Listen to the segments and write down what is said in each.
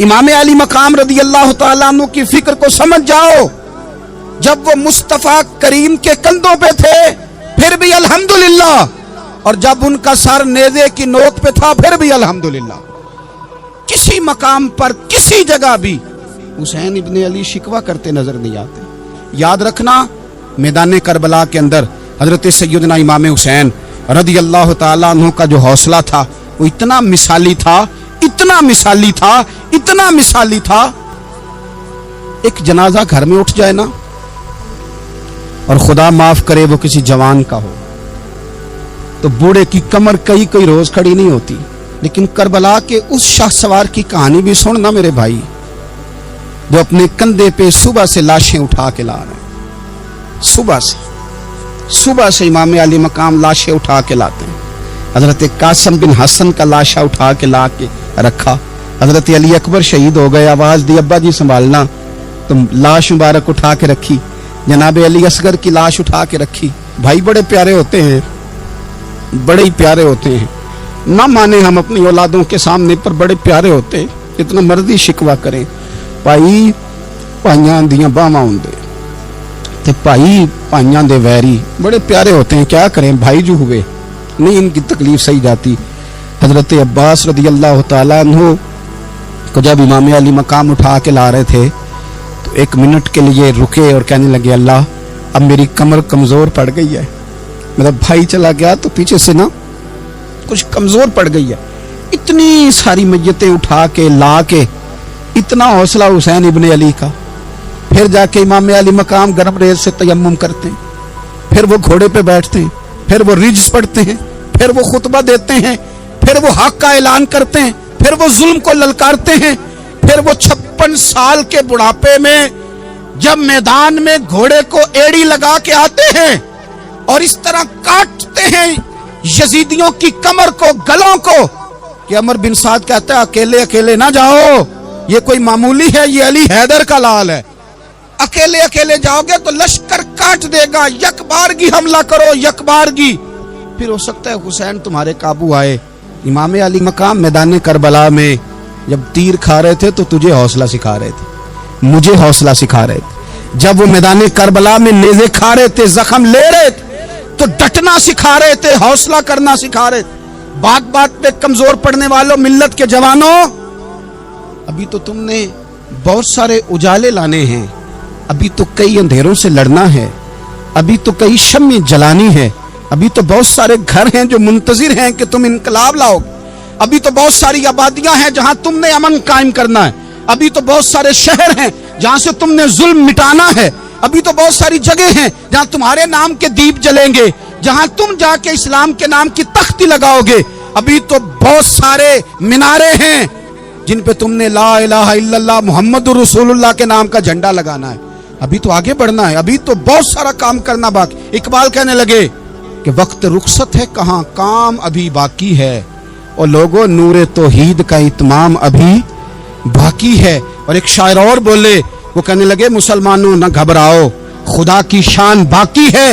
इमाम अली मकाम रदी अल्लाह तआला अन्हु की फिक्र को समझ जाओ। जब वो मुस्तफा करीम के कंधों पे थे फिर भी अल्हम्दुलिल्लाह, और जब उनका सर नेज़े की नोक पे था फिर भी अल्हम्दुलिल्लाह। किसी मकाम पर किसी जगह भी हुसैन इब्ने अली शिकवा करते नजर नहीं आते। याद रखना, मैदान करबला के अंदर हजरत सैयदना इमाम हुसैन रदी अल्लाह तआला अन्हु का जो हौसला था वो इतना मिसाली था, इतना मिसाली था, इतना मिसाली था। एक जनाजा घर में उठ जाए ना, और खुदा माफ करे वो किसी जवान का हो, तो बूढ़े की कमर कई कई रोज खड़ी नहीं होती। लेकिन करबला के उस शाहसवार की कहानी भी सुनना मेरे भाई, जो अपने कंधे पे सुबह से लाशें उठा के ला रहे हैं। सुबह से इमाम अली मकाम लाशें उठा के लाते हैं। हजरत कासिम बिन हसन का लाशा उठा के ला के रखा। हजरत अली अकबर शहीद हो गए, आवाज दी अब्बा जी संभालना, तो लाश मुबारक उठा के रखी। जनाब अली असगर की लाश उठा के रखी। भाई बड़े प्यारे होते हैं, बड़े ही प्यारे होते हैं। ना माने हम अपनी औलादों के सामने, पर बड़े प्यारे होते हैं, जितना मर्जी शिकवा करें। भाई भाइयां दियां बावां हुंदे ते भाई भाइयां दे वैरी बड़े प्यारे होते हैं। क्या करें, भाई जो हुए नहीं इनकी तकलीफ सही जाती। हजरत अब्बास रदी अल्लाह तआला अन्हु को जब इमाम अली मकाम उठा के ला रहे थे तो एक मिनट के लिए रुके और कहने लगे, अल्लाह अब मेरी कमर कमजोर पड़ गई है। मतलब भाई चला गया तो पीछे से ना कुछ कमजोर पड़ गई है। इतनी सारी मैयतें उठा के ला के, इतना हौसला हुसैन इब्ने अली का। फिर जाके इमाम अली मकाम गर्म रेत से तयम्मुम करते हैं, फिर वो घोड़े पे बैठते हैं, फिर वो रिज्स पढ़ते हैं, फिर वो खुतबा देते हैं, फिर वो हक का ऐलान करते हैं, फिर वो जुल्म को ललकारते हैं, फिर वो 56 साल के बुढ़ापे में जब मैदान में घोड़े को एड़ी लगा के आते हैं और इस तरह काटते हैं यजीदियों की कमर को, गलों को, कि अमर बिन साद कहता है अकेले अकेले ना जाओ, ये कोई मामूली है, ये अली हैदर का लाल है। अकेले अकेले जाओगे तो लश्कर काट देगा, यकबारगी हमला करो, यकबारगी। फिर हो सकता है हुसैन तुम्हारे काबू आए। इमाम अली मकाम मैदान करबला में जब तीर खा रहे थे तो तुझे हौसला सिखा रहे थे, मुझे हौसला सिखा रहे थे। जब वो मैदान करबला में नेज़े खा रहे थे, जख्म ले रहे थे, तो डटना सिखा रहे थे, हौसला करना सिखा रहे थे। बात बात पे कमजोर पड़ने वालों, मिल्लत के जवानों, अभी तो तुमने बहुत सारे उजाले लाने हैं, अभी तो कई अंधेरों से लड़ना है, अभी तो कई शम्में जलानी है, अभी तो बहुत सारे घर हैं जो मुंतजिर हैं कि तुम इनकलाब लाओ, अभी तो बहुत सारी आबादियां हैं जहां तुमने अमन कायम करना है, अभी तो बहुत सारे शहर हैं जहां से तुमने जुल्म मिटाना है, अभी तो बहुत सारी जगह हैं जहां तुम्हारे नाम के दीप जलेंगे, जहां तुम जाके इस्लाम के नाम की तख्ती लगाओगे, अभी तो बहुत सारे मीनारे हैं जिन पे तुमने ला इलाहा इल्लल्लाह मुहम्मदुर रसूलुल्लाह के नाम का झंडा लगाना है। अभी तो आगे बढ़ना है, अभी तो बहुत सारा काम करना बाकी। इकबाल कहने लगे कि वक्त रुखसत है कहाँ, काम अभी बाकी है, और लोगों नूरे तौहीद का इत्माम अभी बाकी है। और एक शायर और बोले, वो कहने लगे मुसलमानों न घबराओ, खुदा की शान बाकी है,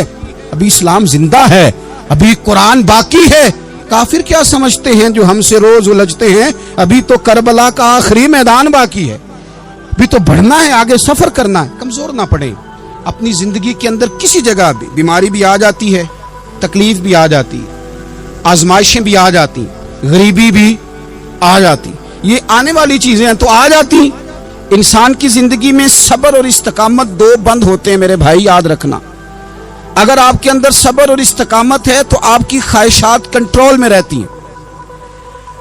अभी इस्लाम जिंदा है, अभी कुरान बाकी है। काफिर क्या समझते हैं जो हमसे रोज उलझते हैं, अभी तो करबला का आखिरी मैदान बाकी है, अभी तो बढ़ना है, आगे सफर करना है। कमजोर ना पड़े। अपनी जिंदगी के अंदर किसी जगह भी बीमारी भी आ जाती है, तकलीफ भी आ जाती है, आजमाइशें भी आ जाती, गरीबी भी आ जाती, ये आने वाली चीजें हैं तो आ जाती। इंसान की जिंदगी में सब्र और इस्तकामत दो बंद होते हैं मेरे भाई, याद रखना। अगर आपके अंदर सब्र और इस्तकामत है तो आपकी ख्वाहिशात कंट्रोल में रहती हैं,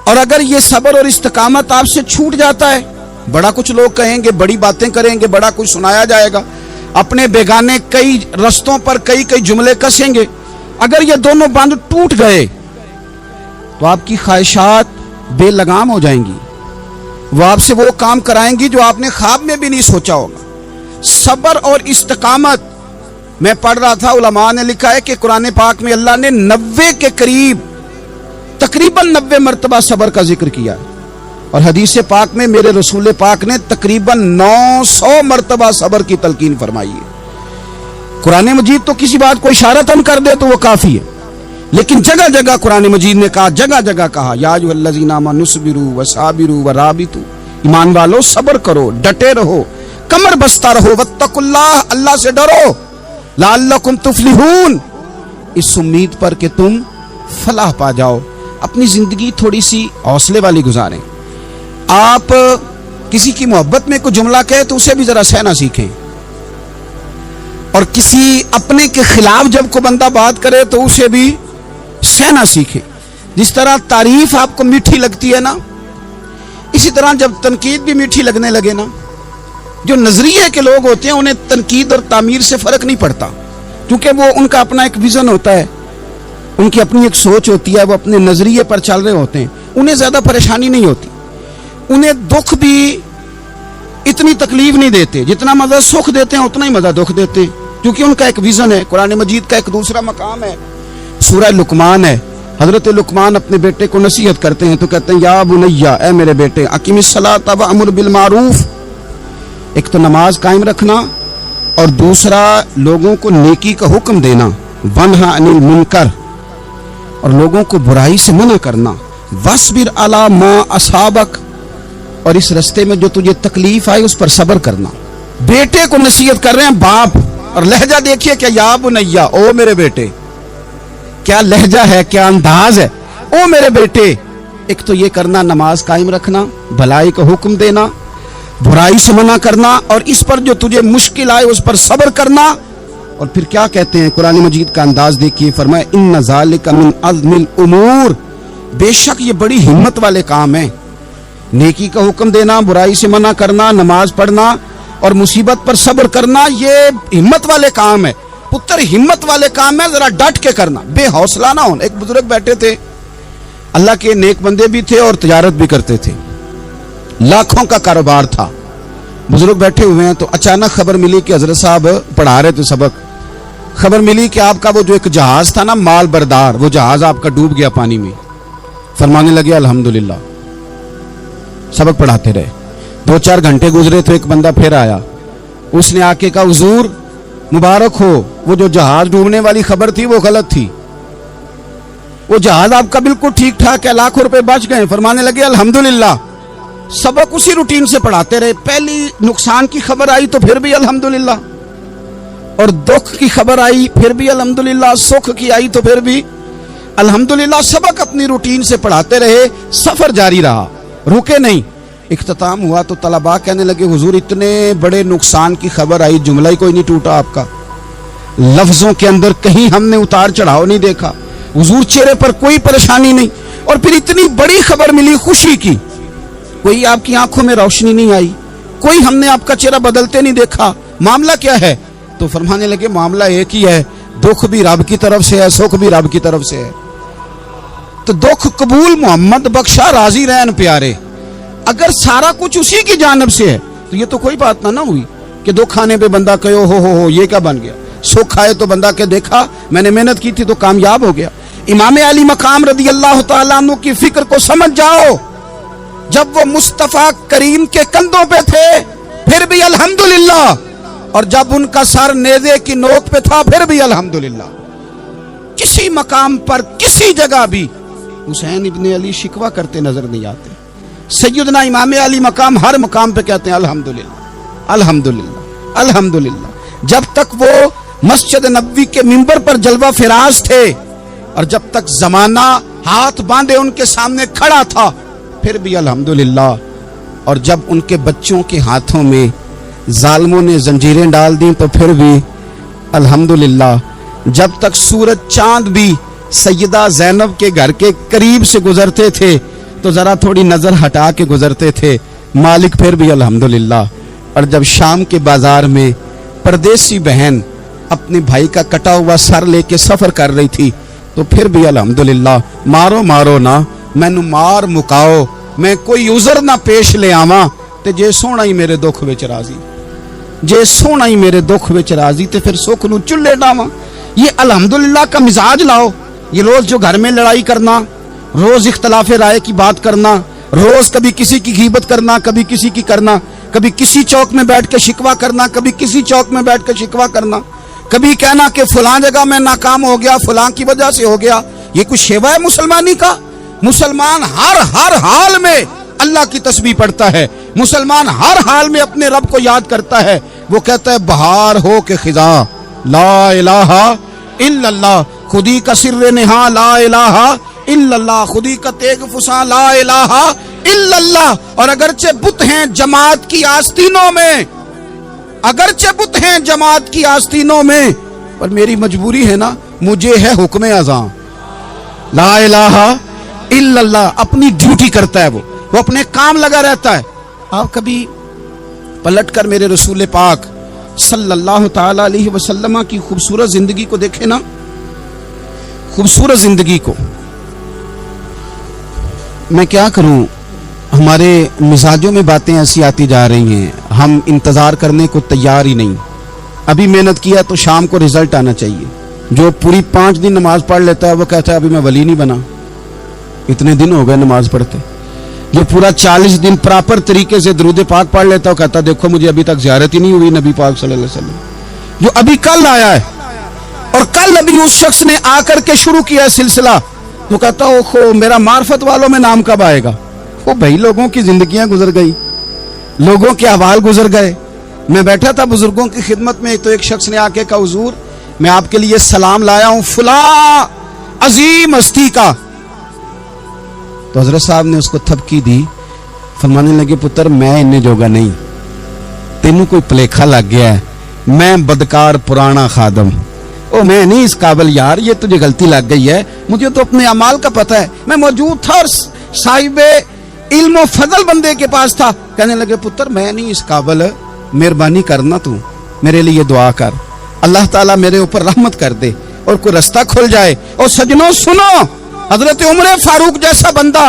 और अगर ये सब्र और इस्तकामत आपसे छूट जाता है, बड़ा कुछ लोग कहेंगे, बड़ी बातें करेंगे, बड़ा कुछ सुनाया जाएगा, अपने बेगाने कई रस्तों पर कई कई जुमले कसेंगे। अगर ये दोनों बंद टूट गए तो आपकी ख्वाहिशात बेलगाम हो जाएंगी, वो आपसे वो काम कराएंगी जो आपने ख्वाब में भी नहीं सोचा होगा। सब्र और इस्तकामत, मैं पढ़ रहा था, उलमा ने लिखा है कि कुरान पाक में अल्लाह ने 90 के करीब, तकरीबन 90 मरतबा सब्र का जिक्र किया है, और हदीस पाक में मेरे रसूल पाक ने तकरीबन 900 मरतबा सब्र की तलकीन फरमाई है। कुरान मजीद तो किसी बात को इशारतन कर दे तो वो काफी है, लेकिन जगह जगह कुरान मजीद ने कहा, जगह जगह कहा, या अय्युहल्लज़ीना आमनुस्बिरू वसाबिरू वराबितू, ایمان والو صبر کرو، ڈٹے رہو، کمر بستہ رہو، واتقوا اللہ سے ڈرو، لعلکم تفلحون اس امید پر کہ تم فلاح پا جاؤ۔ اپنی زندگی تھوڑی سی حوصلے والی گزاریں۔ آپ کسی کی محبت میں کوئی جملہ کہے تو اسے بھی ذرا سہنا سیکھیں، اور کسی اپنے کے خلاف جب کوئی بندہ بات کرے تو اسے بھی سہنا سیکھیں۔ جس طرح تعریف آپ کو میٹھی لگتی ہے نا، اسی طرح جب تنقید بھی میٹھی لگنے لگے نا، جو نظریے کے لوگ ہوتے ہیں انہیں تنقید اور تعمیر سے فرق نہیں پڑتا، کیونکہ وہ ان کا اپنا ایک ویژن ہوتا ہے، ان کی اپنی ایک سوچ ہوتی ہے، وہ اپنے نظریے پر چل رہے ہوتے ہیں، انہیں زیادہ پریشانی نہیں ہوتی، انہیں دکھ بھی اتنی تکلیف نہیں دیتے، جتنا مزہ سکھ دیتے ہیں اتنا ہی مزہ دکھ دیتے ہیں، کیونکہ ان کا ایک ویژن ہے۔ قرآن مجید کا ایک دوسرا مقام ہے، سورہ لقمان ہے، حضرت لقمان اپنے بیٹے کو نصیحت کرتے ہیں تو کہتے ہیں یا بنیا، اے میرے بیٹے، اقیم الصلاۃ وامر بالمعروف، ایک تو نماز قائم رکھنا اور دوسرا لوگوں کو نیکی کا حکم دینا، ونہا عن المنکر، اور لوگوں کو برائی سے منع کرنا، واصبر علی ما اصابک، اور اس رستے میں جو تجھے تکلیف آئے اس پر صبر کرنا۔ بیٹے کو نصیحت کر رہے ہیں باپ، اور لہجہ دیکھیے کہ یا بنیا، او میرے بیٹے، کیا لہجہ ہے، کیا انداز ہے، او میرے بیٹے۔ ایک تو یہ کرنا، نماز قائم رکھنا، بھلائی کا حکم دینا، برائی سے منع کرنا، اور اس پر جو تجھے مشکل آئے اس پر صبر کرنا۔ اور پھر کیا کہتے ہیں قرآن مجید کا انداز دیکھیے، فرمایا ان ذالک من عزم الامور، بے شک یہ بڑی ہمت والے کام ہیں، نیکی کا حکم دینا، برائی سے منع کرنا، نماز پڑھنا اور مصیبت پر صبر کرنا، یہ ہمت والے کام ہے پتر، ہمت والے کام ہے، ذرا ڈٹ کے کرنا، بے حوصلہ نہ ہونا۔ ایک بزرگ بیٹھے تھے، اللہ کے نیک بندے بھی تھے اور تجارت بھی کرتے تھے، لاکھوں کا کاروبار تھا، بزرگ بیٹھے ہوئے ہیں تو اچانک خبر ملی کہ حضرت صاحب پڑھا رہے تھے سبق، خبر ملی کہ آپ کا وہ جو ایک جہاز تھا نا مال بردار، وہ جہاز آپ کا ڈوب گیا پانی میں۔ فرمانے لگے الحمدللہ، سبق پڑھاتے رہے، 2-4 گھنٹے گزرے تو ایک بندہ پھر آیا، اس نے آ کے کہا حضور مبارک ہو، وہ جو جہاز ڈوبنے والی خبر تھی وہ غلط تھی، وہ جہاز آپ کا بالکل ٹھیک ٹھاک ہے، لاکھوں روپے بچ گئے۔ فرمانے لگے الحمدللہ، سبق اسی روٹین سے پڑھاتے رہے، پہلی نقصان کی خبر آئی تو پھر بھی الحمدللہ، اور دکھ کی خبر آئی پھر بھی الحمدللہ، سکھ کی آئی تو پھر بھی الحمدللہ، سبق اپنی روٹین سے پڑھاتے رہے، سفر جاری رہا، رکے نہیں۔ اختتام ہوا تو طلباء کہنے لگے حضور اتنے بڑے نقصان کی خبر آئی، جملہ ہی کوئی نہیں ٹوٹا آپ کا، لفظوں کے اندر کہیں ہم نے اتار چڑھاؤ نہیں دیکھا، حضور چہرے پر کوئی پریشانی نہیں، اور پھر اتنی بڑی خبر ملی خوشی کی، کوئی آپ کی آنکھوں میں روشنی نہیں آئی، کوئی ہم نے آپ کا چہرہ بدلتے نہیں دیکھا، معاملہ کیا ہے؟ تو فرمانے لگے معاملہ ایک ہی ہے، دکھ بھی رب کی طرف سے ہے، سکھ بھی رب کی طرف سے ہے۔ تو دکھ قبول محمد بخشا راضی رہن پیارے، اگر سارا کچھ اسی کی جانب سے ہے تو یہ تو کوئی بات نہ ہوئی کہ دکھ آنے پہ بندہ کہو ہو یہ کیا بن گیا، سکھ آئے تو بندہ کہ دیکھا میں نے محنت کی تھی تو کامیاب ہو گیا۔ امام علی مقام رضی اللہ تعالیٰ عنہ کی فکر کو سمجھ جاؤ، جب وہ مصطفیٰ کریم کے کندھوں پہ تھے پھر بھی الحمدللہ، اور جب ان کا سر نیزے کی نوک پہ تھا پھر بھی الحمدللہ۔ کسی مقام پر کسی جگہ بھی حسین ابن علی شکوہ کرتے نظر نہیں آتے، سیدنا امام علی مقام ہر مقام پہ کہتے ہیں الحمدللہ الحمدللہ الحمدللہ۔ جب تک وہ مسجد نبوی کے منبر پر جلوہ فراز تھے اور جب تک زمانہ ہاتھ باندھے ان کے سامنے کھڑا تھا پھر بھی الحمدللہ، اور جب ان کے بچوں کے ہاتھوں میں ظالموں نے زنجیریں ڈال دیں تو پھر بھی الحمدللہ، جب تک سورج چاند بھی سیدہ زینب کے گھر کے قریب سے گزرتے تھے تو ذرا تھوڑی نظر ہٹا کے گزرتے تھے، مالک پھر بھی الحمدللہ، اور جب شام کے بازار میں پردیسی بہن اپنے بھائی کا کٹا ہوا سر لے کے سفر کر رہی تھی تو پھر بھی الحمدللہ۔ مارو مارو نہ مینو مار مکاؤ، میں کوئی عذر نہ پیش لے آواں تے جے سونا ہی میرے دکھ وچ راضی، جے سونا ہی میرے دکھ وچ راضی تے پھر سکھ نو چلے ڈاواں۔ یہ الحمدللہ کا مزاج لاؤ، یہ روز جو گھر میں لڑائی کرنا، روز اختلاف رائے کی بات کرنا، روز کبھی کسی کی غیبت کرنا، کبھی کسی کی کرنا، کبھی کسی چوک میں بیٹھ کے شکوہ کرنا، کبھی کسی چوک میں بیٹھ کے شکوہ کرنا، کبھی کہنا کہ فلاں جگہ میں ناکام ہو گیا، فلاں کی وجہ سے ہو گیا، یہ کچھ شیوا ہے مسلمانی کا؟ مسلمان ہر حال میں اللہ کی تسبیح پڑھتا ہے، मुसलमान हर हाल में अपने रब को याद करता है। वो कहता है बहार हो के खिजा ला इलाहा इल्लल्लाह, खुदी का सिर्र निहा ला इलाहा इल्लल्लाह, खुदी का तेग फुसा ला इलाहा इल्लल्लाह। और अगरचे बुत हैं जमात की आस्तीनों में, अगरचे बुत हैं जमात की आस्तीनों में, पर मेरी मजबूरी है ना, मुझे है हुक्म अज़ां ला इलाहा इल्लल्लाह। अपनी ड्यूटी करता है, वो अपने काम लगा रहता है। आप कभी पलट कर मेरे रसूल पाक सल्लल्लाहु ताला अलैहि वसल्लम की खूबसूरत जिंदगी को देखें ना, खूबसूरत जिंदगी को। मैं क्या करूं, हमारे मिजाजों में बातें ऐसी आती जा रही हैं, हम इंतजार करने को तैयार ही नहीं। अभी मेहनत किया तो शाम को रिजल्ट आना चाहिए। जो पूरी 5 दिन नमाज पढ़ लेता है वो कहता है अभी मैं वली नहीं बना, इतने दिन हो गए नमाज पढ़ते। जो पूरा 40 दिन प्रॉपर तरीके से दरूद पाक पढ़ लेता है वो कहता है देखो मुझे अभी तक ज़ियारत ही नहीं हुई नबी पाक सल्लल्लाहु अलैहि वसल्लम। जो अभी कल आया है और कल अभी उस शख्स ने आकर के शुरू किया है सिलसिला, तो कहता है ओहो मेरा मार्फत वालों में नाम कब आएगा। वो भाई लोगों की जिंदगियां गुजर गई, लोगों के अहवाल गुजर गए। मैं बैठा था बुजुर्गों की खिदमत में, तो एक शख्स ने आके कहा हुजूर मैं आपके लिए सलाम लाया हूं फुला अजीम हस्ती का। तो हजरत साहब ने उसको थपकी दी, फरमाने लगे पुत्र मैं इन्ने जोगा नहीं, तेनू कोई भलेखा लग गया है, मैं बदकार पुराना खादम, ओ मैं नहीं इस काबिल यार, ये तुझे गलती लग गई है, मुझे तो अपने अमाल का पता है, मैं मौजूद था और साहिबे इल्म फजल बंदे के पास था। कहने लगे पुत्र मैं नहीं इस काबिल, मेहरबानी करना तू मेरे लिए दुआ कर, अल्लाह ताला मेरे ऊपर रहमत कर दे और कोई रास्ता खुल जाए। और सजनों सुनो, हजरत उमर फारूक जैसा बंदा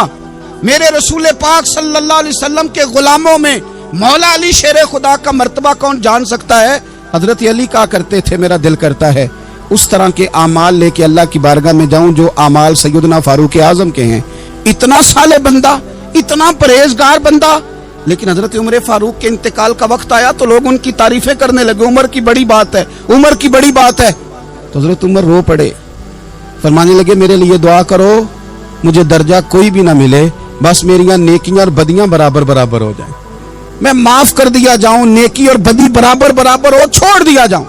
मेरे रसूल पाक सल्लल्लाहु अलैहि वसल्लम के गुलामों में मौला अली शेर खुदा का मर्तबा कौन जान सकता है। हजरत अली कहा करते थे मेरा दिल करता है उस तरह के आमाल लेके अल्लाह की बारगाह में जाऊं जो आमाल सैयदना फारूक आजम के हैं। इतना साले बंदा, इतना परहेजगार बंदा, लेकिन हजरत उमर फारूक के इंतकाल का वक्त आया तो लोग उनकी तारीफें करने लगे, उमर की बड़ी बात है, उमर की बड़ी बात है। तो हजरत उमर रो पड़े, फरमाने लगे मेरे लिए दुआ करो, मुझे दर्जा कोई भी ना मिले, बस मेरियां नेकियां और बदियां बराबर बराबर हो जाएं, मैं माफ कर दिया जाऊं, नेकी और बदी बराबर बराबर हो, छोड़ दिया जाऊं।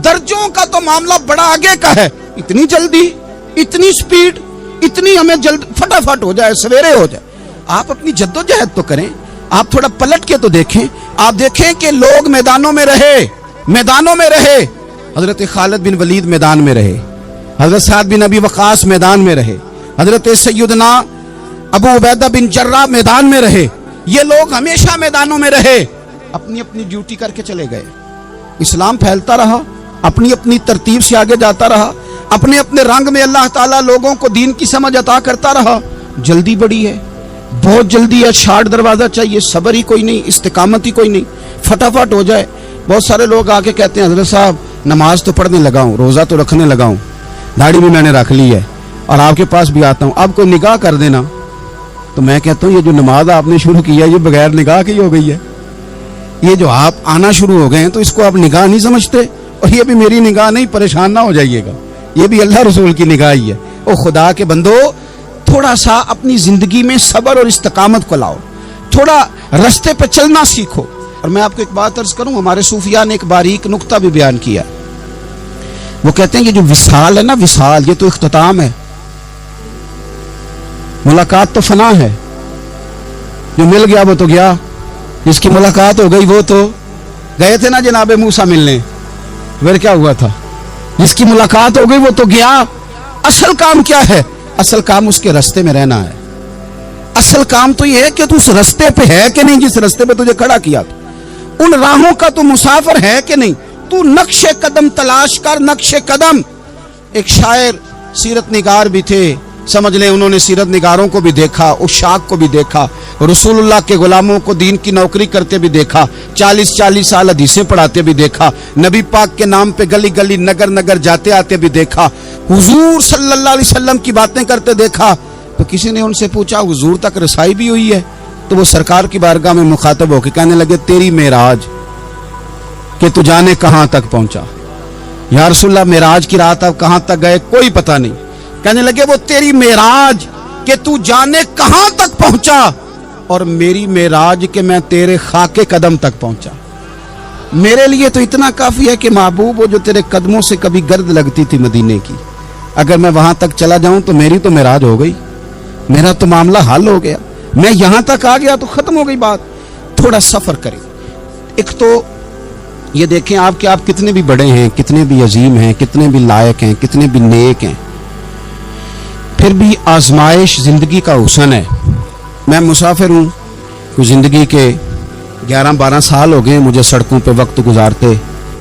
दर्जों का तो मामला बड़ा आगे का है, इतनी जल्दी, इतनी स्पीड, इतनी हमें जल्द फटाफट हो जाए, सवेरे हो जाए। आप अपनी जद्दोजहद तो करें, आप थोड़ा पलट के तो देखें। आप देखें कि लोग मैदानों में रहे, मैदानों में रहे। हजरत खालिद बिन वलीद मैदान में रहे, हजरत साद बिन अबी वकास मैदान में रहे, हजरत सैयदना अबू उबैदा बिन जर्रा मैदान में रहे। ये लोग हमेशा मैदानों में रहे, अपनी अपनी ड्यूटी करके चले गए। इस्लाम फैलता रहा, अपनी अपनी तरतीब से आगे जाता रहा, अपने अपने रंग में अल्लाह ताला लोगों को दीन की समझ अता करता रहा। जल्दी बड़ी है, बहुत जल्दी है, शार्ट दरवाजा चाहिए, सब्र ही कोई नहीं, इस्तिकामत ही कोई नहीं, फटाफट हो जाए। बहुत सारे लोग आके कहते हैं हजरत साहब नमाज तो पढ़ने लगा हूँ, रोजा तो रखने लगा हूँ, दाढ़ी भी मैंने रख ली है और आपके पास भी आता हूँ, अब कोई निगाह कर देना। तो मैं कहता हूँ ये जो नमाज आपने शुरू किया ये बगैर निगाह की हो गई है। ये जो आप आना शुरू हो गए हैं तो इसको आप निगाह नहीं समझते, और ये भी मेरी निगाह नहीं, परेशान ना हो जाइएगा, ये भी अल्लाह रसूल की निगाह ही है। ओ खुदा के बंदो, थोड़ा सा अपनी जिंदगी में सब्र और इस्तिकामत को लाओ, थोड़ा रास्ते पे चलना सीखो। और मैं आपको एक बात अर्ज करूं, हमारे सूफिया ने एक बारीक नुक्ता भी बयान किया। वो कहते हैं कि जो विसाल है ना, विसाल ये तो इख्तिताम है, मुलाकात तो फना है, जो मिल गया वो तो गया, जिसकी मुलाकात हो गई वो तो गए थे ना जनाबे मूसा मिलने, फिर क्या हुआ था, जिसकी मुलाकात हो गई वो तो गया। असल काम क्या है? असल काम उसके रास्ते में रहना है। असल काम तो ये है कि तू उस रास्ते पे है कि नहीं, जिस रास्ते पे तुझे खड़ा किया था, उन राहों का तू मुसाफिर है कि नहीं, तू नक्शे कदम तलाश कर, नक्शे कदम। एक शायर सीरत निगार भी थे, समझ लें उन्होंने सीरत निगारों को भी देखा, उशाक को भी देखा, रसूलुल्लाह के गुलामों को दीन की नौकरी करते भी देखा, 40-40 साल हदीसें पढ़ाते भी देखा, नबी पाक के नाम पे गली गली नगर नगर जाते आते भी देखा, हुजूर सल्लल्लाहु अलैहि वसल्लम की बातें करते देखा। तो किसी ने उनसे पूछा हुजूर तक रसाई भी हुई है? तो वो सरकार की बारगाह में मुखातब होकर कहने लगे तेरी मेराज कि तू जाने कहां तक पहुंचा। या रसूलल्लाह मेराज की रात अब कहां तक गए कोई पता नहीं। कहने लगे वो तेरी मेराज कि तू जाने कहां तक पहुंचा। اور میری معراج کہ میں تیرے خاک قدم تک پہنچا. میرے لیے تو اتنا کافی ہے کہ محبوب وہ جو تیرے قدموں سے کبھی گرد لگتی تھی مدینے کی، اگر میں وہاں تک چلا جاؤں تو میری تو معراج ہو گئی، میرا تو معاملہ حل ہو گیا. میں یہاں تک آ گیا تو ختم ہو گئی بات. تھوڑا سفر کریں. ایک تو یہ دیکھیں آپ کہ آپ کتنے بھی بڑے ہیں، کتنے بھی عظیم ہیں، کتنے بھی لائق ہیں، کتنے بھی نیک ہیں، پھر بھی آزمائش زندگی کا حسن ہے. میں مسافر ہوں، کوئی زندگی کے 11-12 سال ہو گئے مجھے سڑکوں پہ وقت گزارتے،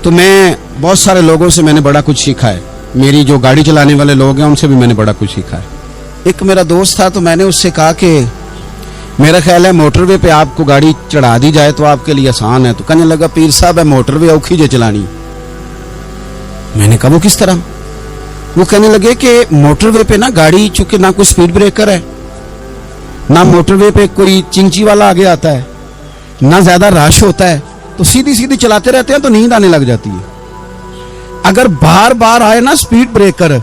تو میں بہت سارے لوگوں سے میں نے بڑا کچھ سیکھا ہے. میری جو گاڑی چلانے والے لوگ ہیں ان سے بھی میں نے بڑا کچھ سیکھا ہے. ایک میرا دوست تھا تو میں نے اس سے کہا کہ میرا خیال ہے موٹر وے پہ آپ کو گاڑی چڑھا دی جائے تو آپ کے لیے آسان ہے. تو کہنے لگا پیر صاحب ہے موٹر وے اوکھی جے چلانی. میں نے کہا وہ کس طرح؟ وہ کہنے لگے کہ موٹر وے پہ نا گاڑی چونکہ نہ کوئی سپیڈ بریکر ہے، نہ موٹر وے پہ کوئی چنچی والا آگے آتا ہے، نہ زیادہ رش ہوتا ہے، تو سیدھی سیدھی چلاتے رہتے ہیں تو نیند آنے لگ جاتی ہے. اگر بار بار آئے نا سپیڈ بریکر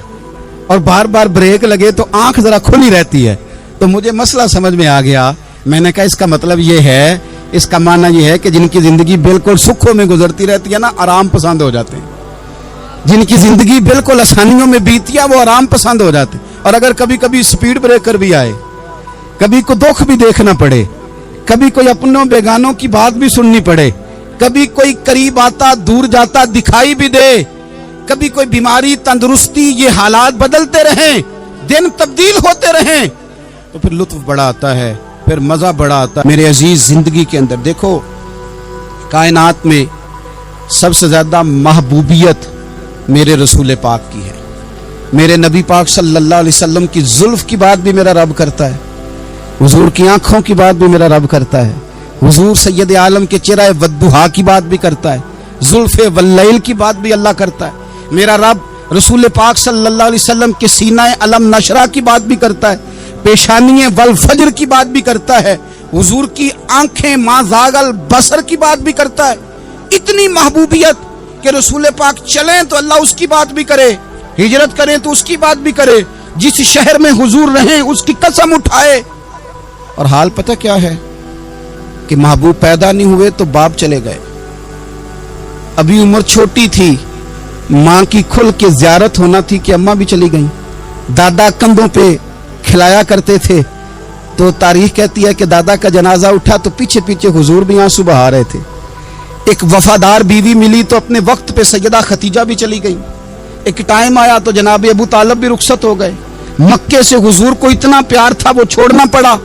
اور بار بار بریک لگے تو آنکھ ذرا کھلی رہتی ہے. تو مجھے مسئلہ سمجھ میں آ گیا. میں نے کہا اس کا مطلب یہ ہے، اس کا معنی یہ ہے کہ جن کی زندگی بالکل سکھوں میں گزرتی رہتی ہے نا، آرام پسند ہو جاتے ہیں. جن کی زندگی بالکل آسانیوں میں بیتی ہے وہ آرام پسند ہو جاتے ہیں. اور اگر کبھی کبھی سپیڈ بریکر بھی آئے، کبھی کو دکھ بھی دیکھنا پڑے، کبھی کوئی اپنوں بیگانوں کی بات بھی سننی پڑے، کبھی کوئی قریب آتا دور جاتا دکھائی بھی دے، کبھی کوئی بیماری تندرستی، یہ حالات بدلتے رہیں، دن تبدیل ہوتے رہیں، تو پھر لطف بڑا آتا ہے، پھر مزہ بڑا آتا ہے. میرے عزیز زندگی کے اندر دیکھو، کائنات میں سب سے زیادہ محبوبیت میرے رسول پاک کی ہے. میرے نبی پاک صلی اللہ علیہ وسلم کی زلف کی بات بھی میرا رب کرتا ہے، حضور کی آنکھوں کی بات بھی میرا رب کرتا ہے، حضور سید عالم کے چہرہ والضحیٰ کی بات بھی کرتا ہے، زلف واللیل کی بات بھی اللہ کرتا ہے. میرا رب رسول پاک صلی اللہ علیہ وسلم کے سینہ علم نشرہ کی بات بھی کرتا ہے، پیشانی والفجر کی بات بھی کرتا ہے، حضور کی آنکھیں ما زاغ البصر کی بات بھی کرتا ہے. اتنی محبوبیت کہ رسول پاک چلیں تو اللہ اس کی بات بھی کرے، ہجرت کریں تو اس کی بات بھی کرے، جس شہر میں حضور رہیں اس کی قسم اٹھائے. اور حال پتہ کیا ہے کہ محبوب پیدا نہیں ہوئے تو باپ چلے گئے، ابھی عمر چھوٹی تھی، ماں کی کھل کے زیارت ہونا تھی کہ اماں بھی چلی گئیں، دادا کندھوں پہ کھلایا کرتے تھے. تو تاریخ کہتی ہے کہ دادا کا جنازہ اٹھا تو پیچھے پیچھے حضور بھی آنسو بہا رہے تھے. ایک وفادار بیوی ملی تو اپنے وقت پہ سیدہ خدیجہ بھی چلی گئی. ایک ٹائم آیا تو جناب ابو طالب بھی رخصت ہو گئے. مکے سے حضور کو اتنا پیار تھا وہ چھوڑنا پڑا.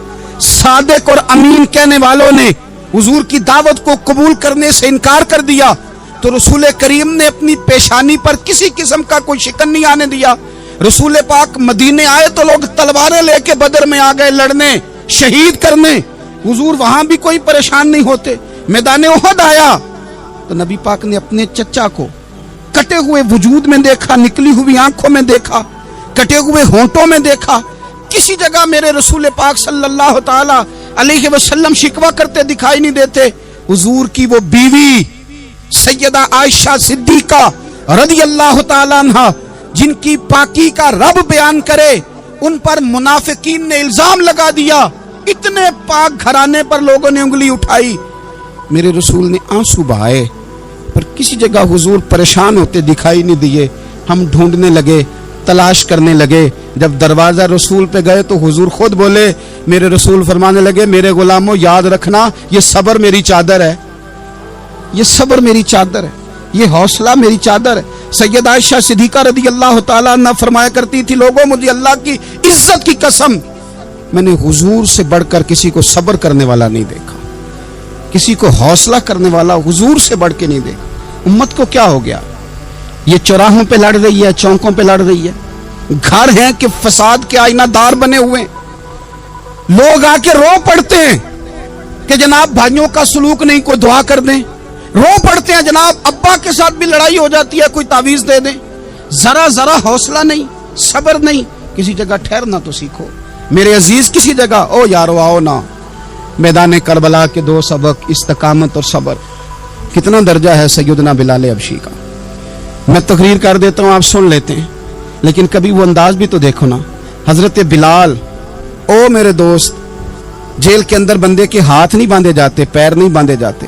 صادق اور امین کہنے والوں نے حضور کی دعوت کو قبول کرنے سے انکار کر دیا تو رسول کریم نے اپنی پیشانی پر کسی قسم کا کوئی شکن نہیں آنے دیا. رسول پاک مدینے آئے تو لوگ تلواریں لے کے بدر میں آ گئے لڑنے، شہید کرنے. حضور وہاں بھی کوئی پریشان نہیں ہوتے. میدان احد آیا تو نبی پاک نے اپنے چچا کو کٹے ہوئے وجود میں دیکھا، نکلی ہوئی آنکھوں میں دیکھا، کٹے ہوئے ہونٹوں میں دیکھا. کسی جگہ میرے رسول پاک صلی اللہ تعالی علیہ وسلم شکوہ کرتے دکھائی نہیں دیتے. حضور کی وہ بیوی سیدہ عائشہ صدیقہ رضی اللہ تعالی عنہ جن کی پاکی کا رب بیان کرے، ان پر منافقین نے الزام لگا دیا. اتنے پاک گھرانے پر لوگوں نے انگلی اٹھائی. میرے رسول نے آنسو بہائے پر کسی جگہ حضور پریشان ہوتے دکھائی نہیں دیے. ہم ڈھونڈنے لگے، تلاش کرنے لگے. جب دروازہ رسول پہ گئے تو حضور خود بولے. میرے رسول فرمانے لگے میرے غلاموں یاد رکھنا یہ صبر میری چادر ہے، یہ صبر میری چادر ہے، یہ حوصلہ میری چادر ہے. سیدہ عائشہ صدیقہ رضی اللہ تعالیٰ عنہ فرمایا کرتی تھی لوگوں مجھے اللہ کی عزت کی قسم میں نے حضور سے بڑھ کر کسی کو صبر کرنے والا نہیں دیکھا، کسی کو حوصلہ کرنے والا حضور سے بڑھ کے نہیں دیکھا. امت کو کیا ہو گیا؟ یہ چوراہوں پہ لڑ رہی ہے، چوکوں پہ لڑ رہی ہے. گھر ہیں کہ فساد کے آئینہ دار بنے ہوئے. لوگ آ کے رو پڑتے ہیں کہ جناب بھائیوں کا سلوک نہیں، کوئی دعا کر دیں. رو پڑتے ہیں جناب ابا کے ساتھ بھی لڑائی ہو جاتی ہے، کوئی تعویذ دے دیں. ذرا حوصلہ نہیں، صبر نہیں. کسی جگہ ٹھہرنا تو سیکھو میرے عزیز. کسی جگہ او یارو آؤ نا. میدان کربلا کے 2 سبق، استقامت اور صبر. کتنا درجہ ہے سیدنا بلال حبشی کا. میں تقریر کر دیتا ہوں، آپ سن لیتے ہیں، لیکن کبھی وہ انداز بھی تو دیکھو نا. حضرت بلال، او میرے دوست، जेल के अंदर बंदे के हाथ नहीं बांधे जाते, पैर नहीं बांधे जाते,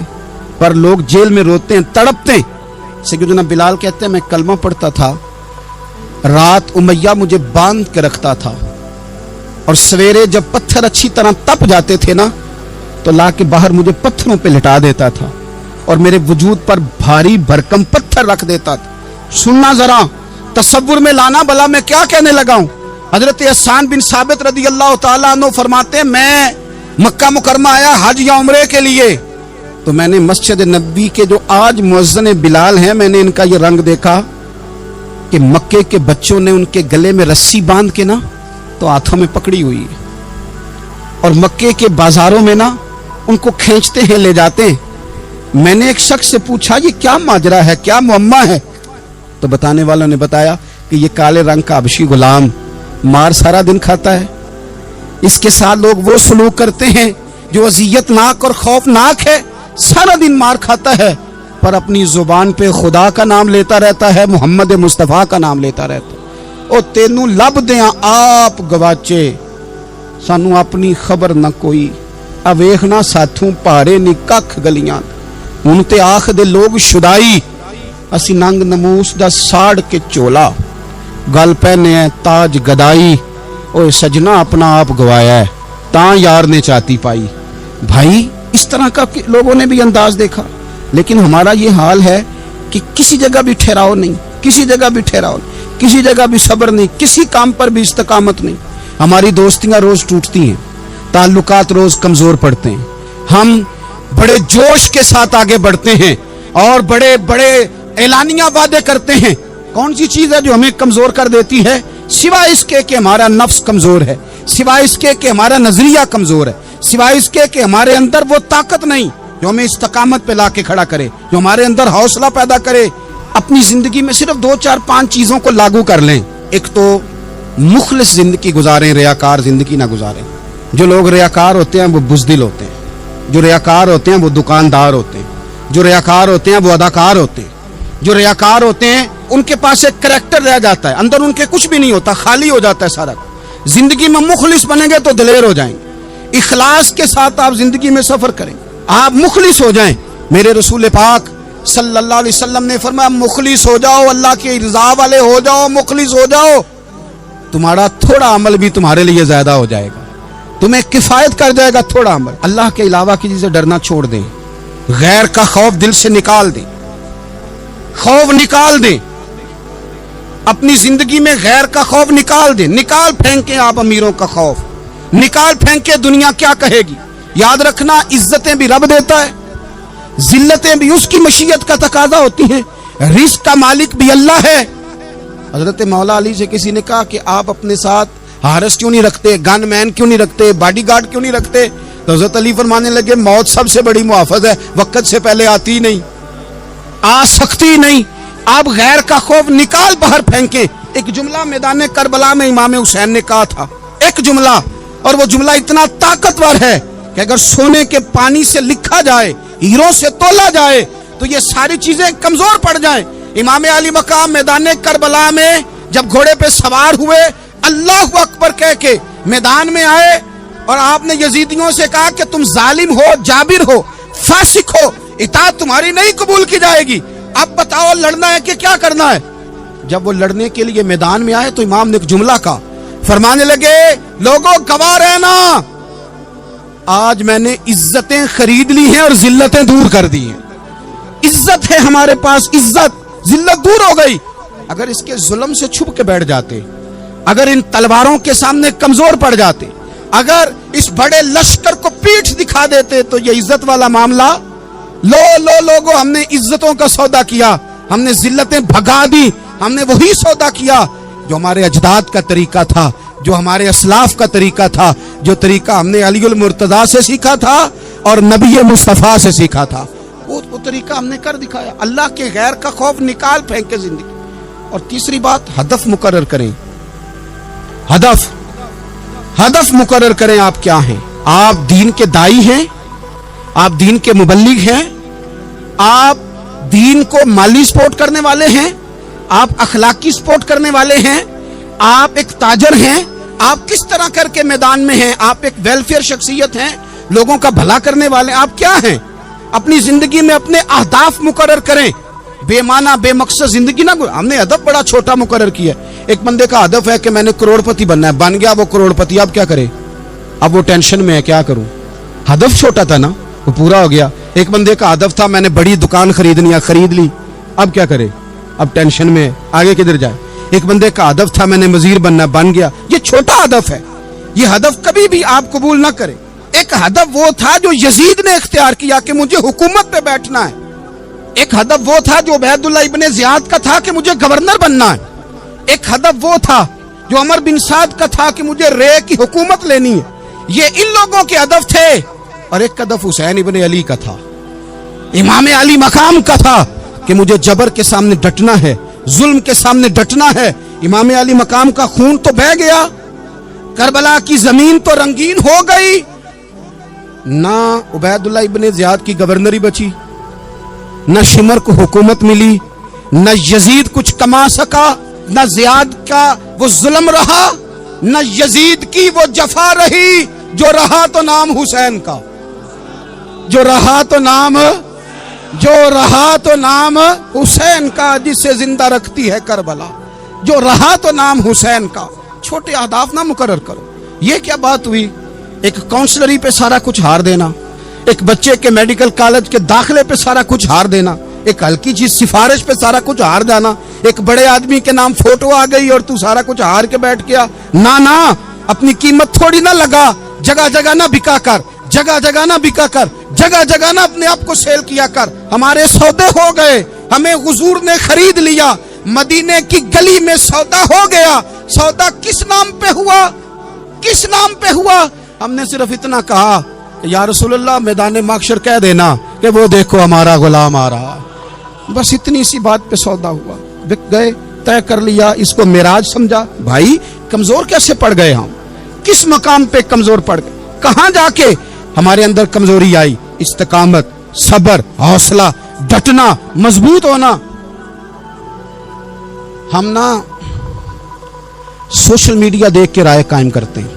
पर लोग जेल में रोते हैं, तड़पते हैं। सैयदना बिलाल कहते हैं मैं कलमा पढ़ता था, रात उमैया मुझे बांध के रखता था, और सवेरे जब पत्थर अच्छी तरह तप जाते थे ना तो ला के बाहर मुझे पत्थरों पे लिटा देता था और मेरे वजूद पर भारी भरकम पत्थर रख देता था। सुनना जरा, तसव्वुर में लाना, भला मैं क्या कहने लगा हूं। हजरत हसन बिन साबित रदी अल्लाह तआला अन्हु फरमाते हैं मैं मक्का मुकरमा आया हज या उम्रे के लिए, तो मैंने मस्जिद नबी के जो आज मुअज्जिन बिलाल हैं, मैंने इनका ये रंग देखा कि मक्के के बच्चों ने उनके गले में रस्सी बांध के ना तो हाथों में पकड़ी हुई है, और मक्के के बाजारों में ना उनको खींचते हैं, ले जाते हैं। मैंने एक शख्स से पूछा ये क्या माजरा है, क्या मुअम्मा है, तो बताने वालों ने बताया कि ये काले रंग का हबशी गुलाम मार सारा दिन खाता है, इसके साथ लोग वो सलूक करते हैं जो अज़ियतनाक और खौफनाक है, सारा दिन मार खाता है पर अपनी जुबान पे खुदा का नाम लेता रहता है, मोहम्मद मुस्तफा का नाम लेता रहता है। ओ तेनू लब दिया आप गवाचे, सानू अपनी खबर न कोई, आ वेखना साथों पहाड़े नी कख गलियां, हुण ते आख दे लोग शुदाई, असी नंग नमूस दा साड़ के चोला, गल पहने है ताज गदाई, ओए सजना अपना आप गवाया है ता यार ने चाहती पाई। भाई इस तरह का लोगों ने भी अंदाज देखा, लेकिन हमारा ये हाल है कि किसी जगह भी ठहराव नहीं, किसी जगह भी ठहराव नहीं, किसी जगह भी सब्र नहीं, किसी काम पर भी इस्तकामत नहीं। हमारी दोस्तियां रोज टूटती हैं, ताल्लुकात रोज कमजोर पड़ते हैं, हम बड़े जोश के साथ आगे बढ़ते हैं और बड़े बड़े ऐलानिया वादे करते हैं। कौन सी चीज है जो हमें कमजोर कर देती है? सिवाय इसके कि हमारा नफ्स कमजोर है, सिवाय इसके कि हमारा नजरिया कमजोर है, सिवाय इसके कि हमारे अंदर वो ताकत नहीं जो हमें इस्तकामत पे लाके खड़ा करे, जो हमारे अंदर हौसला पैदा करे। अपनी जिंदगी में सिर्फ 2 4 5 चीजों को लागू कर लें। एक तो मुखलिस जिंदगी गुजारें, रियाकार जिंदगी ना गुजारें। जो लोग रियाकार होते हैं वो बुज़दिल होते हैं, जो रियाकार होते हैं वो दुकानदार होते हैं, जो रियाकार होते हैं वो अदाकार होते हैं, जो रियाकार होते हैं उनके पास एक करैक्टर रह जाता है, अंदर उनके कुछ भी नहीं होता, खाली हो जाता है सारा। जिंदगी में मुखलिस बनेंगे तो दिलेर हो जाएंगे। इखलास के साथ आप जिंदगी में सफर करें, आप मुखलिस हो जाएं। मेरे रसूल पाक सल्लल्लाहु अलैहि वसल्लम ने फरमाया मुखलिस हो जाओ, अल्लाह की रज़ा वाले हो जाओ, मुखलिस हो जाओ, तुम्हारा थोड़ा अमल भी तुम्हारे लिए ज्यादा हो जाएगा, तुम्हें किफायत कर जाएगा थोड़ा अमल। अल्लाह के अलावा किसी से डरना छोड़ दें, गैर का खौफ दिल से निकाल दें, खौफ निकाल दें, अपनी जिंदगी में गैर का खौफ निकाल दें, निकाल फेंके आप अमीरों का खौफ, निकाल फेंके दुनिया क्या कहेगी। याद रखना इज्जतें भी रब देता है, जिल्लतें भी उसकी मशीयत का तकाजा होती हैं, रिस्क का मालिक भी अल्लाह है। हजरत मौला अली से किसी ने कहा कि आप अपने साथ हारिस क्यों नहीं रखते, गन मैन क्यों नहीं रखते, बॉडीगार्ड क्यों नहीं रखते? तो हजरत अली फरमाने लगे मौत सबसे बड़ी मुआफज है, वक्त से पहले आती ही नहीं, आ सकती नहीं। आप गैर का खौफ निकाल बाहर फेंके। एक जुमला मैदान करबला में इमाम हुसैन ने कहा था, एक जुमला, और वो जुमला इतना ताकतवर है कि अगर सोने के पानी से लिखा जाए, हीरों से तोला जाए, तो ये सारी चीजें कमजोर पड़ जाएं। इमाम अली मकाम मैदान करबला में जब घोड़े पे सवार हुए, अल्लाहु अकबर कह के मैदान में आए, और आपने यजीदियों से कहा कि तुम जालिम हो, जाबिर हो, फासिक हो, इताअत तुम्हारी नहीं कबूल की जाएगी, अब बताओ लड़ना है कि क्या करना है। जब वो लड़ने के लिए मैदान में आए तो इमाम ने एक जुमला कहा, फरमाने लगे लोगों गवाह रहना, आज मैंने इज्जतें खरीद ली हैं और जिल्लतें दूर कर दी हैं। इज्जत है हमारे पास, इज्जत, जिल्लत दूर हो गई। अगर इसके जुल्म से छुप के बैठ जाते, अगर इन तलवारों के सामने कमजोर पड़ जाते, अगर इस बड़े लश्कर को पीठ दिखा देते, तो ये इज्जत वाला मामला लोगों हमने इज्जतों का सौदा किया, हमने जिल्लतें भगा दी, हमने वही सौदा किया जो हमारे अजदाद का तरीका था, जो हमारे असलाफ का तरीका था, जो तरीका हमने अलीउल मुर्तजा से सीखा था और नबी मुस्तफा से सीखा था, वो तरीका हमने कर दिखाया। अल्लाह के गैर का खौफ निकाल फेंके जिंदगी। और तीसरी बात, हदफ मुकर्रर करें, हदफ मुकर्रर करें। आप क्या हैं? आप दीन के दाई हैं, आप दीन के मुबल्लिग हैं, आप दीन को माली सपोर्ट करने वाले हैं, आप अखलाकी सपोर्ट करने वाले हैं, आप एक ताजर हैं, آپ کس طرح کر کے میدان میں ہیں؟ آپ ایک ویلفیئر شخصیت ہیں، لوگوں کا بھلا کرنے والے، آپ کیا ہیں؟ اپنی زندگی میں اپنے اہداف مقرر کریں، بے معنی بے مقصد زندگی نہ۔ ہم نے ہدف بڑا چھوٹا مقرر کیا ہے۔ ایک بندے کا ہدف ہے کہ میں نے کروڑ پتی بننا ہے، بن گیا وہ کروڑ پتی، اب کیا کرے؟ اب وہ ٹینشن میں ہے، کیا کروں؟ ہدف چھوٹا تھا نا، وہ پورا ہو گیا۔ ایک بندے کا ہدف تھا میں نے بڑی دکان خریدنی ہے، خرید لی، اب کیا کرے؟ اب ٹینشن میں ہے، آگے کدھر جائے؟ ایک بندے کا ہدف تھا میں نے وزیر بننا ہے، بن گیا۔ یہ چھوٹا ہدف ہے، یہ ہدف کبھی بھی آپ قبول نہ کریں۔ ایک ہدف وہ تھا جو یزید نے اختیار کیا کہ مجھے حکومت پہ بیٹھنا ہے۔ ایک ہدف وہ تھا جو عبید اللہ ابن زیاد کا تھا کہ مجھے گورنر بننا ہے۔ ایک ہدف وہ تھا جو عمر بن سعد کا تھا کہ مجھے رے کی حکومت لینی ہے۔ یہ ان لوگوں کے ہدف تھے۔ اور ایک ہدف حسین ابن علی کا تھا، امام علی مقام کا تھا کہ مجھے جبر کے سامنے ڈٹنا ہے، ظلم کے سامنے ڈٹنا ہے۔ امام علی مقام کا خون تو بہہ گیا، کربلا کی زمین تو رنگین ہو گئی، نہ عبید اللہ ابن زیاد کی گورنری بچی، نہ شمر کو حکومت ملی، نہ یزید کچھ کما سکا، نہ زیاد کا وہ ظلم رہا، نہ یزید کی وہ جفا رہی۔ جو رہا تو نام حسین کا، جو رہا تو نام حسین کا، جسے زندہ رکھتی ہے کربلا۔ جو رہا تو نام حسین کا۔ چھوٹے اہداف نہ مقرر کرو۔ یہ کیا بات ہوئی؟ ایک کاؤنسلری پہ سارا کچھ ہار دینا، ایک بچے کے میڈیکل کالج کے داخلے پہ سارا کچھ ہار دینا، ایک ہلکی چیز سفارش پہ سارا کچھ ہار جانا، ایک بڑے آدمی کے نام فوٹو آ گئی اور تو سارا کچھ ہار کے بیٹھ گیا۔ نہ اپنی قیمت تھوڑی نہ لگا، جگہ جگہ نہ بکا کر، جگہ جگہ نہ بکا کر، جگہ جگہ نہ اپنے آپ کو سیل کیا کر۔ ہمارے سودے ہو گئے، ہمیں حضور نے خرید لیا، مدینے کی گلی میں سودا ہو گیا۔ سودا کس نام پہ ہوا؟ کس نام پہ ہوا؟ ہم نے صرف اتنا کہا کہ یا رسول اللہ میدان محشر کہہ دینا کہ وہ دیکھو ہمارا غلام آ رہا۔ بس اتنی سی بات پہ سودا ہوا، بک گئے، طے کر لیا، اس کو معراج سمجھا۔ بھائی کمزور کیسے پڑ گئے ہم؟ کس مقام پہ کمزور پڑ گئے؟ کہاں جا کے ہمارے اندر کمزوری آئی؟ استقامت، صبر، حوصلہ، ڈٹنا، مضبوط ہونا۔ ہم نا سوشل میڈیا دیکھ کے رائے قائم کرتے ہیں،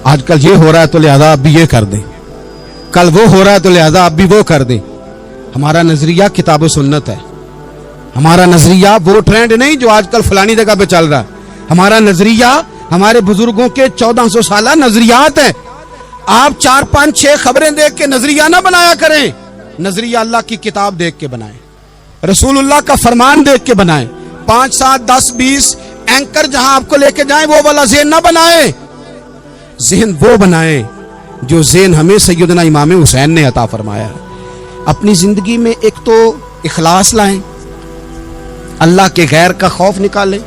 آج کل یہ ہو رہا ہے تو لہذا اب بھی یہ کر دیں، کل وہ ہو رہا ہے تو لہذا اب بھی وہ کر دیں۔ ہمارا نظریہ کتاب و سنت ہے، ہمارا نظریہ وہ ٹرینڈ نہیں جو آج کل فلانی جگہ پہ چل رہا ہے۔ ہمارا نظریہ ہمارے بزرگوں کے 1400 سالہ نظریات ہیں۔ آپ 4 5 6 خبریں دیکھ کے نظریہ نہ بنایا کریں، نظریہ اللہ کی کتاب دیکھ کے بنائیں، رسول اللہ کا فرمان دیکھ کے بنائیں۔ 5 7 10 20 اینکر جہاں آپ کو لے کے جائیں وہ والا ذہن نہ بنائیں، ذہن وہ بنائیں جو ذہن ہمیں سیدنا امام حسین نے عطا فرمایا ہے۔ اپنی زندگی میں ایک تو اخلاص لائیں، اللہ کے غیر کا خوف نکالیں،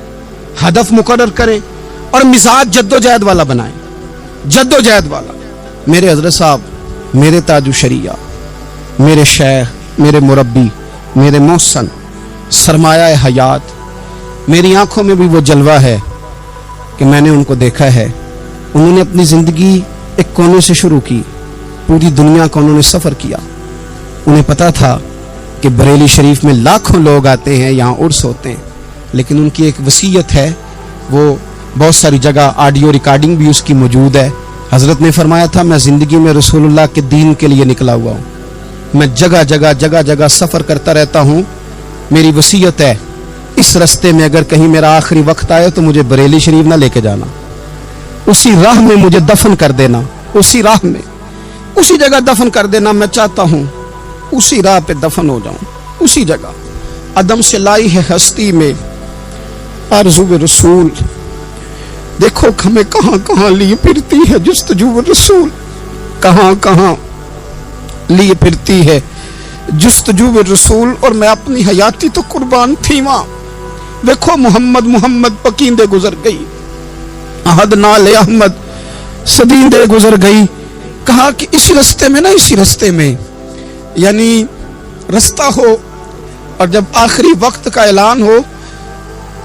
ہدف مقرر کریں اور مزاج جد و جہد والا بنائیں، جد و جہد والا۔ میرے حضرت صاحب، میرے تاج الشریعہ، میرے شیخ، میرے مربی، میرے محسن، سرمایہ حیات، میری آنکھوں میں بھی وہ جلوہ ہے کہ میں نے ان کو دیکھا ہے۔ انہوں نے اپنی زندگی ایک کونے سے شروع کی، پوری دنیا کا انہوں نے سفر کیا۔ انہیں پتا تھا کہ بریلی شریف میں لاکھوں لوگ آتے ہیں، یہاں عرس ہوتے ہیں، لیکن ان کی ایک وصیت ہے، وہ بہت ساری جگہ آڈیو ریکارڈنگ بھی اس کی موجود ہے۔ حضرت نے فرمایا تھا میں زندگی میں رسول اللہ کے دین کے لیے نکلا ہوا ہوں، میں جگہ جگہ سفر کرتا رہتا ہوں۔ میری وصیت ہے اس رستے میں اگر کہیں میرا آخری وقت آئے تو مجھے بریلی شریف نہ لے کے جانا، اسی راہ میں مجھے دفن کر دینا، اسی راہ میں، اسی جگہ دفن کر دینا۔ میں چاہتا ہوں اسی راہ پہ دفن ہو جاؤں، اسی جگہ۔ عدم سے لائی ہے ہستی میں آرزو رسول، دیکھو ہمیں کہاں کہاں لیے پھرتی ہے جستجو رسول، کہاں کہاں لیے پھرتی ہے جستجو رسول، اور میں اپنی حیاتی تو قربان تھی وہاں۔ دیکھو محمد پکیندے گزر گئی، احد نال احمد صدیندے گزر گئی۔ کہا کہ اسی رستے میں نا، اسی رستے میں، یعنی رستہ ہو اور جب آخری وقت کا اعلان ہو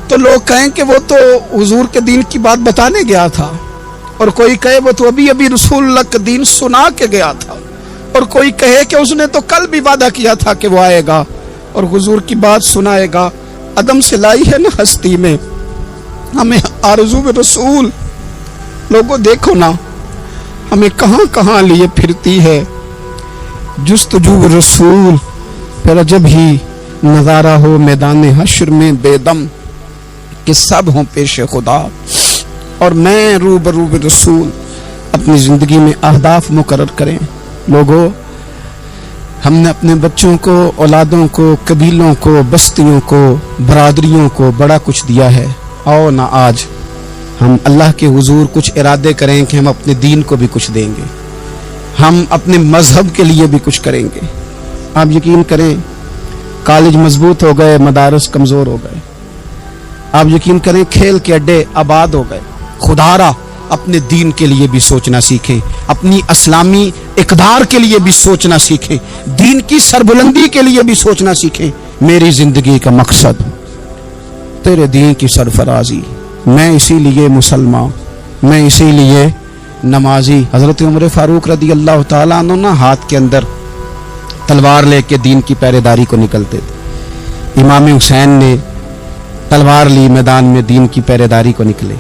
تو لوگ کہیں کہ وہ تو حضور کے دین کی بات بتانے گیا تھا، اور کوئی کہے وہ تو ابھی رسول اللہ کا دین سنا کے گیا تھا، اور کوئی کہے کہ اس نے تو کل بھی وعدہ کیا تھا کہ وہ آئے گا اور حضور کی بات سنائے گا۔ عدم سے لائی ہے نا ہستی میں ہمیں آرزو رسول، लोगों देखो ना, हमें कहाँ कहाँ लिए फिरती है जुस्तजू रसूल, फिर जब ही नज़ारा हो मैदान हश्र में बेदम कि सब हों पेश खुदा और मैं रूबरू रसूल। अपनी ज़िंदगी में अहदाफ मुकर्रर करें। लोगों, हमने अपने बच्चों को, औलादों को, कबीलों को, बस्तियों को, बरादरियों को बड़ा कुछ दिया है। आओ ना आज हम अल्लाह के हुजूर कुछ इरादे करें कि हम अपने दीन को भी कुछ देंगे, हम अपने मजहब के लिए भी कुछ करेंगे। आप यकीन करें, कॉलेज मजबूत हो गए, मदारस कमज़ोर हो गए। आप यकीन करें, खेल के अड्डे आबाद हो गए। खुदारा अपने दीन के लिए भी सोचना सीखें, अपनी इस्लामी इक़दार के लिए भी सोचना सीखें, दीन की सरबुलंदी के लिए भी सोचना सीखें। मेरी ज़िंदगी का मकसद तेरे दीन की सरफराजी, मैं इसीलिए मुसलमान, मैं इसीलिए नमाजी। हज़रत उमर फारूक रदी अल्लाह ताला अन्हु ना हाथ के अंदर तलवार लेके दीन की पहरेदारी को निकलते थे। इमाम हुसैन ने तलवार ली, मैदान में दीन की पहरेदारी को निकले।